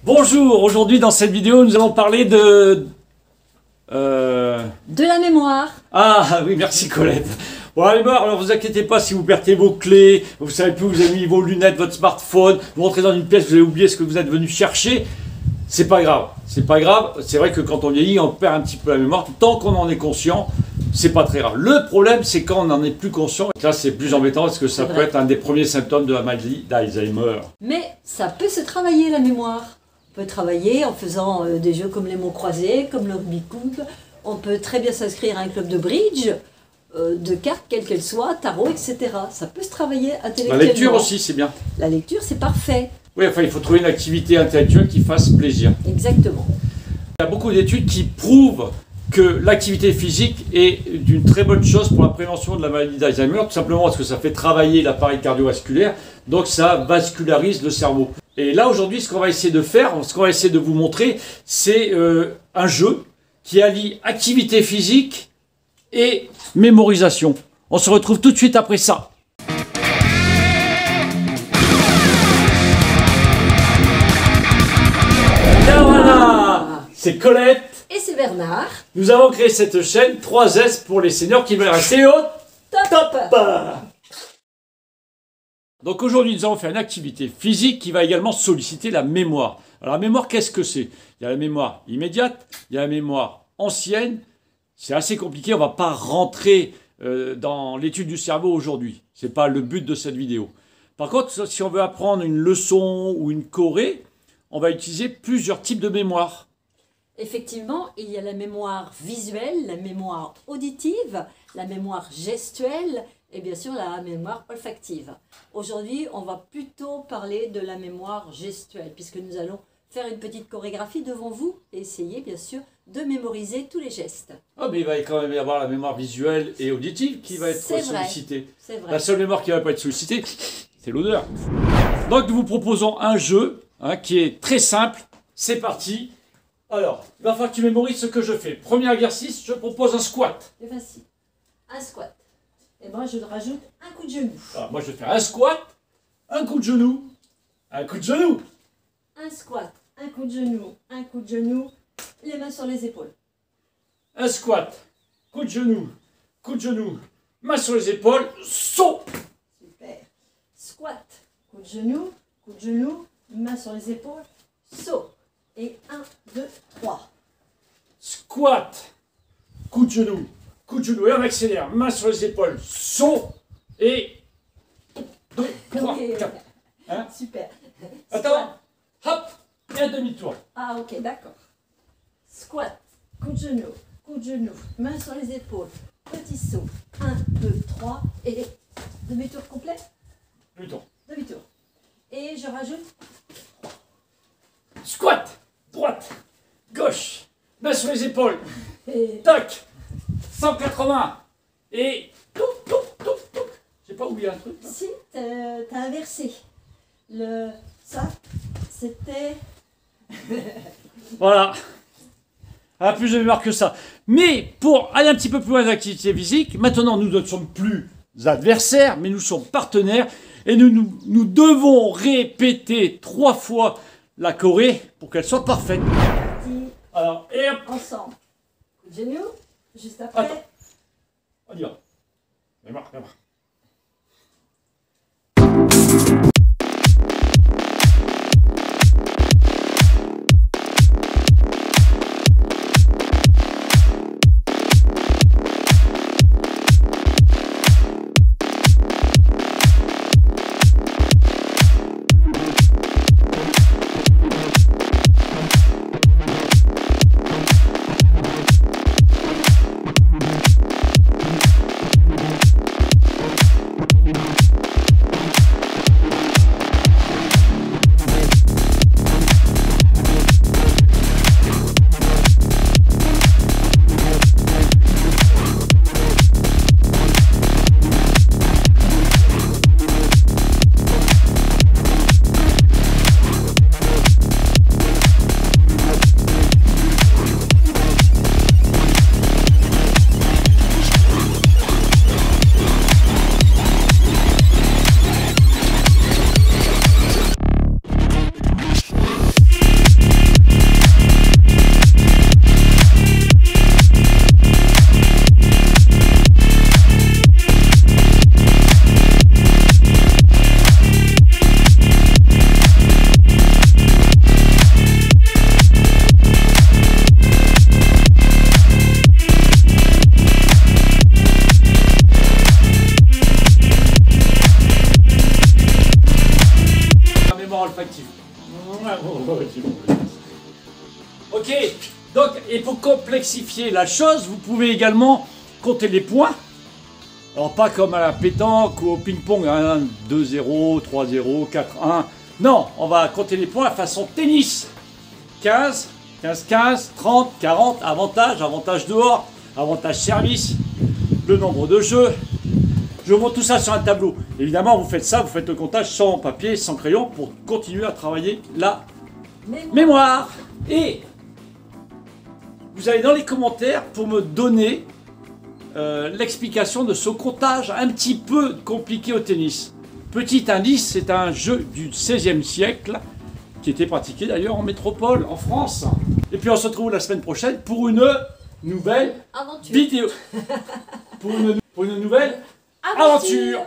Bonjour, aujourd'hui dans cette vidéo nous allons parler de la mémoire. Ah oui, merci Colette. Bon allez voir, alors vous inquiétez pas si vous perdez vos clés, vous savez plus où vous avez mis vos lunettes, votre smartphone, vous rentrez dans une pièce, vous avez oublié ce que vous êtes venu chercher, c'est pas grave, c'est pas grave, c'est vrai que quand on vieillit on perd un petit peu la mémoire, tant qu'on en est conscient, c'est pas très grave. Le problème c'est quand on n'en est plus conscient, et là c'est plus embêtant parce que ça peut être un des premiers symptômes de la maladie d'Alzheimer. Mais ça peut se travailler la mémoire. On peut travailler en faisant des jeux comme les mots croisés, comme le Rubik's Cube. On peut très bien s'inscrire à un club de bridge, de cartes, quelles qu'elles soient, tarot, etc. Ça peut se travailler intellectuellement. La lecture aussi, c'est bien. La lecture, c'est parfait. Oui, enfin, il faut trouver une activité intellectuelle qui fasse plaisir. Exactement. Il y a beaucoup d'études qui prouvent que l'activité physique est une très bonne chose pour la prévention de la maladie d'Alzheimer, tout simplement parce que ça fait travailler l'appareil cardiovasculaire, donc ça vascularise le cerveau. Et là, aujourd'hui, ce qu'on va essayer de faire, ce qu'on va essayer de vous montrer, c'est un jeu qui allie activité physique et mémorisation. On se retrouve tout de suite après ça. Et voilà, c'est Colette. Et c'est Bernard. Nous avons créé cette chaîne 3S pour les seniors qui veulent rester au top. Donc aujourd'hui, nous allons faire une activité physique qui va également solliciter la mémoire. Alors la mémoire, qu'est-ce que c'est? Il y a la mémoire immédiate, il y a la mémoire ancienne. C'est assez compliqué, on ne va pas rentrer dans l'étude du cerveau aujourd'hui. Ce n'est pas le but de cette vidéo. Par contre, si on veut apprendre une leçon ou une choré, on va utiliser plusieurs types de mémoire. Effectivement, il y a la mémoire visuelle, la mémoire auditive, la mémoire gestuelle et bien sûr la mémoire olfactive. Aujourd'hui, on va plutôt parler de la mémoire gestuelle puisque nous allons faire une petite chorégraphie devant vous et essayer bien sûr de mémoriser tous les gestes. Ah, mais il va quand même y avoir la mémoire visuelle et auditive qui va être sollicitée. C'est vrai. La seule mémoire qui ne va pas être sollicitée, c'est l'odeur. Donc nous vous proposons un jeu qui est très simple. C'est parti. Alors, il va falloir que tu mémorises ce que je fais. Premier exercice, je propose un squat. C'est facile. Un squat. Et moi, je rajoute un coup de genou. Alors, moi, je vais faire un squat, un coup de genou, un coup de genou. Un squat, un coup de genou, les mains sur les épaules. Un squat, coup de genou, main sur les épaules, saut. Super. Squat, coup de genou, main sur les épaules, saut. Et 1, 2, 3. Squat, coup de genou, et on accélère, main sur les épaules, saut, et 2, 3, 4. Hein? Super. Attends, hop, et un demi-tour. Ah ok, d'accord. Squat, coup de genou, main sur les épaules, petit saut, 1, 2, 3, et demi-tour complet. Demi-tour. Demi-tour. Et je rajoute Squat, droite, gauche, main sur les épaules, et tac, 180, et touc. Je sais pas où il y a un truc. Là. si, t'as inversé. Ça, c'était... Voilà. Ah, plus de mémoire que ça. Mais pour aller un petit peu plus loin d'activité physique, maintenant nous ne sommes plus adversaires, mais nous sommes partenaires. Et nous devons répéter 3 fois la choré pour qu'elle soit parfaite. Alors, et hop. Ensemble. Coup de genou, juste après. Attends. On y va. Mémoire. olfactive. Ok, donc, et pour complexifier la chose, vous pouvez également compter les points. Alors pas comme à la pétanque ou au ping-pong, 1, 2, 0, 3, 0, 4, 1. Non, on va compter les points à façon tennis. 15, 15, 15, 30, 40, avantage, avantage dehors, avantage service, le nombre de jeux. Je vous montre tout ça sur un tableau. Évidemment, vous faites ça, vous faites le comptage sans papier, sans crayon, pour continuer à travailler la mémoire. Et vous allez dans les commentaires pour me donner l'explication de ce comptage un petit peu compliqué au tennis. Petit indice, c'est un jeu du XVIe siècle qui était pratiqué d'ailleurs en métropole, en France. Et puis on se retrouve la semaine prochaine pour une nouvelle vidéo. pour une nouvelle aventure.